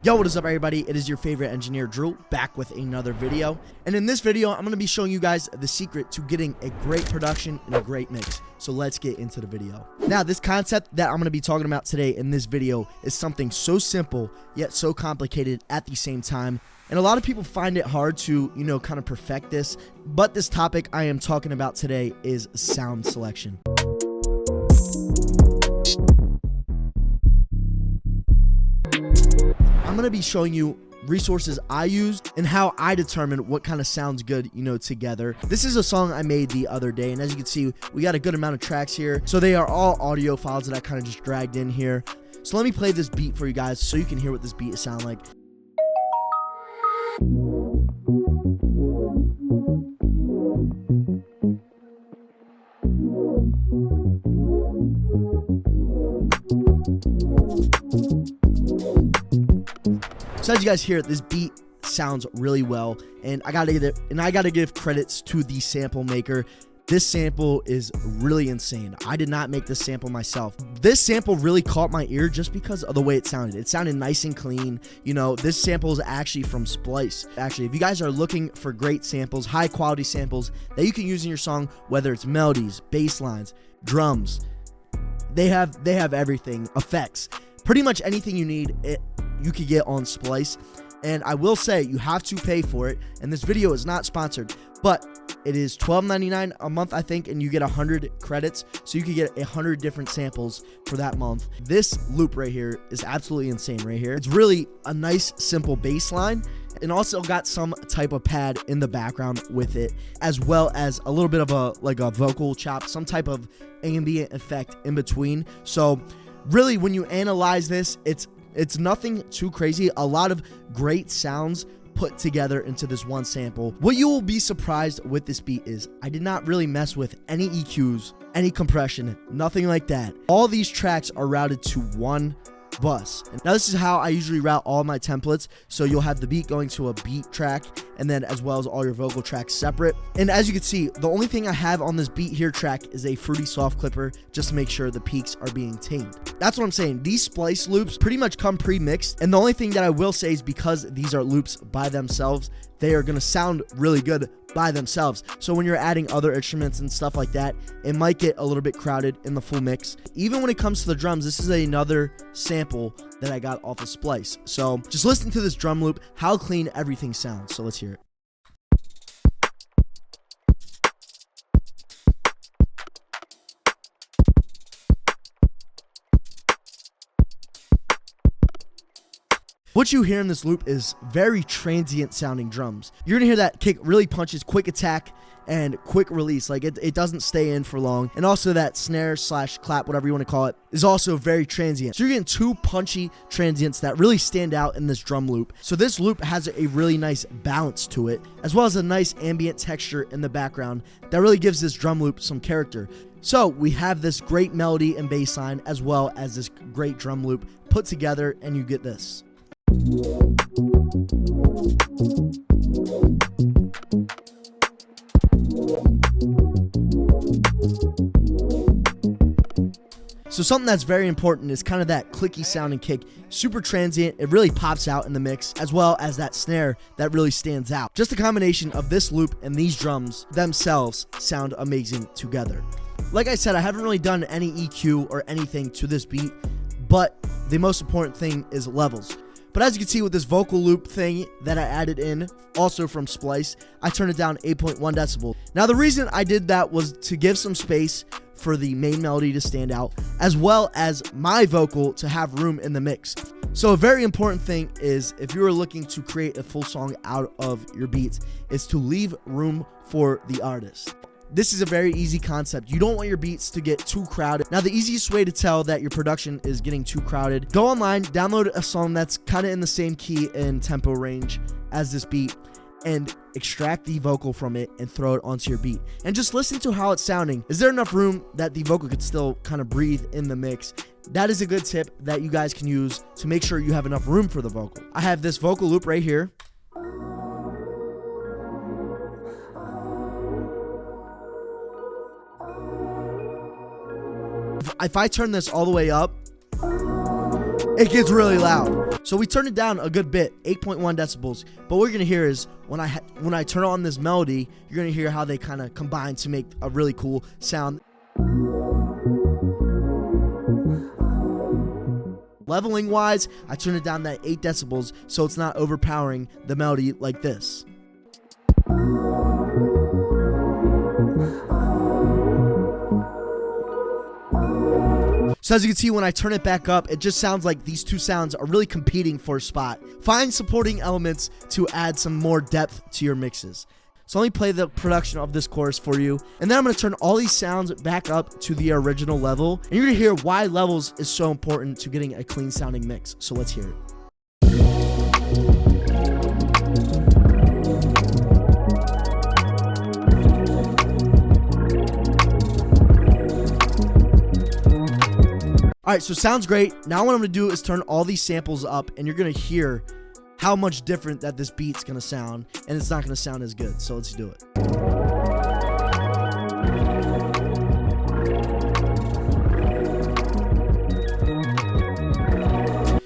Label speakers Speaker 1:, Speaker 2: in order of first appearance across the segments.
Speaker 1: Yo, what is up everybody? It is your favorite engineer Drew back with another video. And in this video, I'm going to be showing you guys the secret to getting a great production and a great mix. So let's get into the video. Now, this concept that I'm going to be talking about today in this video is something so simple yet so complicated at the same time. And a lot of people find it hard to, kind of perfect this. But this topic I am talking about today is sound selection. I'm going to be showing you resources I used and how I determine what kind of sounds good, together. This is a song I made the other day, and as you can see, we got a good amount of tracks here. So they are all audio files that I kind of just dragged in here. So let me play this beat for you guys so you can hear what this beat sounds like. So as you guys hear, this beat sounds really well, and I gotta give credits to the sample maker. This sample is really insane. I did not make this sample myself. This sample really caught my ear just because of the way it sounded. It sounded nice and clean. This sample is actually from Splice. Actually, if you guys are looking for great samples, high quality samples that you can use in your song, whether it's melodies, bass lines, drums, they have everything, effects, pretty much anything you need, you could get on Splice. And I will say you have to pay for it, and this video is not sponsored, but it is $12.99 a month, I think, and you get 100 credits, so you could get 100 different samples for that month. This loop right here is absolutely insane right here. It's really a nice simple bass line, and also got some type of pad in the background with it, as well as a little bit of a vocal chop, some type of ambient effect in between. So really, when you analyze this, it's nothing too crazy. A lot of great sounds put together into this one sample. What you will be surprised with this beat is I did not really mess with any EQs, any compression, nothing like that. All these tracks are routed to one bus. Now this is how I usually route all my templates. So you'll have the beat going to a beat track, and then as well as all your vocal tracks separate. And as you can see, the only thing I have on this beat here track is a fruity soft clipper, just to make sure the peaks are being tamed. That's what I'm saying. These splice loops pretty much come pre-mixed, and the only thing that I will say is because these are loops by themselves, they are going to sound really good by themselves. So when you're adding other instruments and stuff like that, it might get a little bit crowded in the full mix. Even when it comes to the drums, this is another sample that I got off of Splice. So just listen to this drum loop, how clean everything sounds. So let's hear it. What you hear in this loop is very transient sounding drums. You're gonna hear that kick really punches, quick attack and quick release. Like it doesn't stay in for long. And also that snare slash clap, whatever you want to call it, is also very transient. So you're getting two punchy transients that really stand out in this drum loop. So this loop has a really nice balance to it, as well as a nice ambient texture in the background that really gives this drum loop some character. So we have this great melody and bass line, as well as this great drum loop put together, and you get this. So something that's very important is kind of that clicky sound and kick. Super transient, it really pops out in the mix, as well as that snare that really stands out. Just a combination of this loop and these drums themselves sound amazing together. Like I said, I haven't really done any EQ or anything to this beat, but the most important thing is levels. But as you can see with this vocal loop thing that I added in, also from Splice, I turned it down 8.1 decibel. Now the reason I did that was to give some space for the main melody to stand out, as well as my vocal to have room in the mix. So a very important thing is, if you are looking to create a full song out of your beats, is to leave room for the artist. This is a very easy concept. You don't want your beats to get too crowded. Now, the easiest way to tell that your production is getting too crowded, go online, download a song that's kind of in the same key and tempo range as this beat, and extract the vocal from it and throw it onto your beat. And just listen to how it's sounding. Is there enough room that the vocal could still kind of breathe in the mix? That is a good tip that you guys can use to make sure you have enough room for the vocal. I have this vocal loop right here. If I turn this all the way up, it gets really loud. So we turned it down a good bit, 8.1 decibels. But what you're gonna hear is when I turn on this melody, you're gonna hear how they kind of combine to make a really cool sound. Leveling wise, I turned it down that 8 decibels so it's not overpowering the melody like this. So as you can see, when I turn it back up, it just sounds like these two sounds are really competing for a spot. Find supporting elements to add some more depth to your mixes. So let me play the production of this chorus for you. And then I'm going to turn all these sounds back up to the original level. And you're going to hear why levels is so important to getting a clean sounding mix. So let's hear it. All right, so sounds great. Now what I'm gonna do is turn all these samples up, and you're gonna hear how much different that this beat's gonna sound, and it's not gonna sound as good. So let's do it.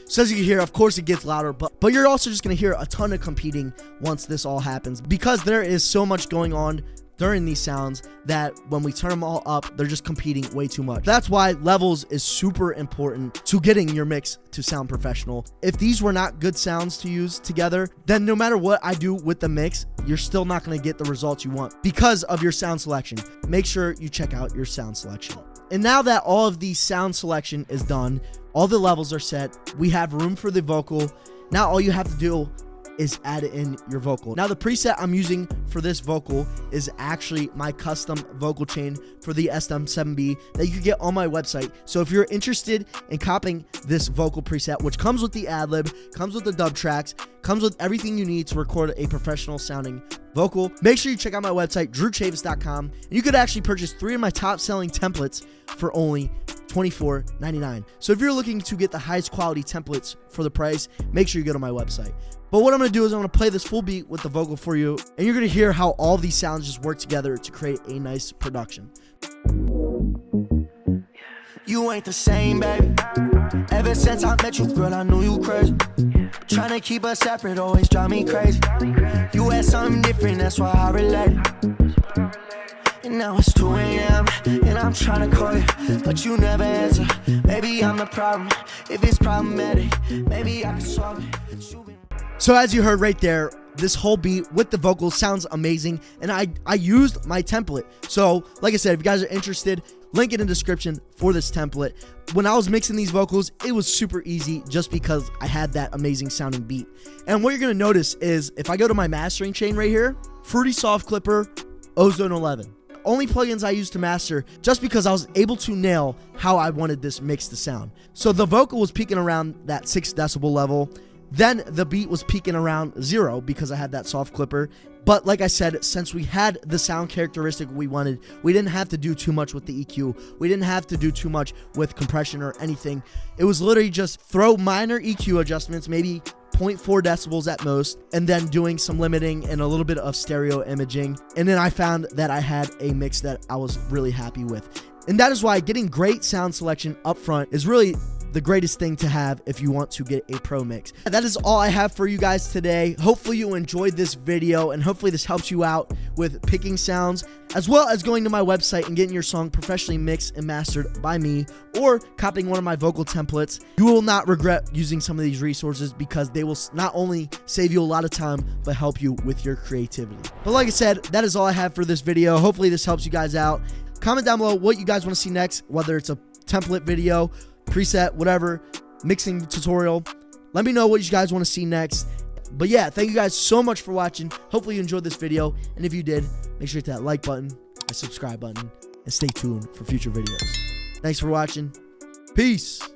Speaker 1: So as you can hear, of course it gets louder, but you're also just gonna hear a ton of competing once this all happens, because there is so much going on during these sounds that when we turn them all up, they're just competing way too much. That's why levels is super important to getting your mix to sound professional. If these were not good sounds to use together, then no matter what I do with the mix, you're still not going to get the results you want because of your sound selection. Make sure you check out your sound selection. And now that all of the sound selection is done, all the levels are set, we have room for the vocal. Now all you have to do is add in your vocal. Now the preset I'm using for this vocal is actually my custom vocal chain for the SM7B that you can get on my website. So if you're interested in copying this vocal preset, which comes with the ad-lib, comes with the dub tracks, comes with everything you need to record a professional sounding vocal, make sure you check out my website, drewchavis.com, and you could actually purchase 3 of my top selling templates for only $24.99. So if you're looking to get the highest quality templates for the price, make sure you go to my website. But what I'm going to do is I'm going to play this full beat with the vocal for you, and you're going to hear how all these sounds just work together to create a nice production.
Speaker 2: You ain't the same, baby. Ever since I met you, girl, I knew you crazy. Trying to keep us separate always drive me crazy. You had something different, that's why I related. And now it's 2 a.m. and I'm trying to call you, but you never answer. Maybe I'm the problem. If it's problematic, maybe I can solve it.
Speaker 1: So as you heard right there, this whole beat with the vocals sounds amazing, and I used my template. So like I said, if you guys are interested, link in the description for this template. When I was mixing these vocals, it was super easy just because I had that amazing sounding beat. And what you're gonna notice is if I go to my mastering chain right here, Fruity Soft Clipper, Ozone 11. Only plugins I use to master, just because I was able to nail how I wanted this mix to sound. So the vocal was peaking around that 6 decibel level. Then the beat was peaking around 0 because I had that soft clipper. But like I said, since we had the sound characteristic we wanted, we didn't have to do too much with the EQ. We didn't have to do too much with compression or anything. It was literally just throw minor EQ adjustments, maybe 0.4 decibels at most, and then doing some limiting and a little bit of stereo imaging. And then I found that I had a mix that I was really happy with. And that is why getting great sound selection up front is really the greatest thing to have if you want to get a pro mix. That is all I have for you guys today. Hopefully you enjoyed this video, and hopefully this helps you out with picking sounds, as well as going to my website and getting your song professionally mixed and mastered by me, or copying one of my vocal templates. You will not regret using some of these resources because they will not only save you a lot of time, but help you with your creativity. But like I said, that is all I have for this video. Hopefully this helps you guys out. Comment down below what you guys want to see next, whether it's a template video, preset, whatever, mixing tutorial. Let me know what you guys want to see next. But yeah, thank you guys so much for watching. Hopefully you enjoyed this video, and if you did, make sure to hit that like button, that subscribe button, and stay tuned for future videos. Thanks for watching. Peace.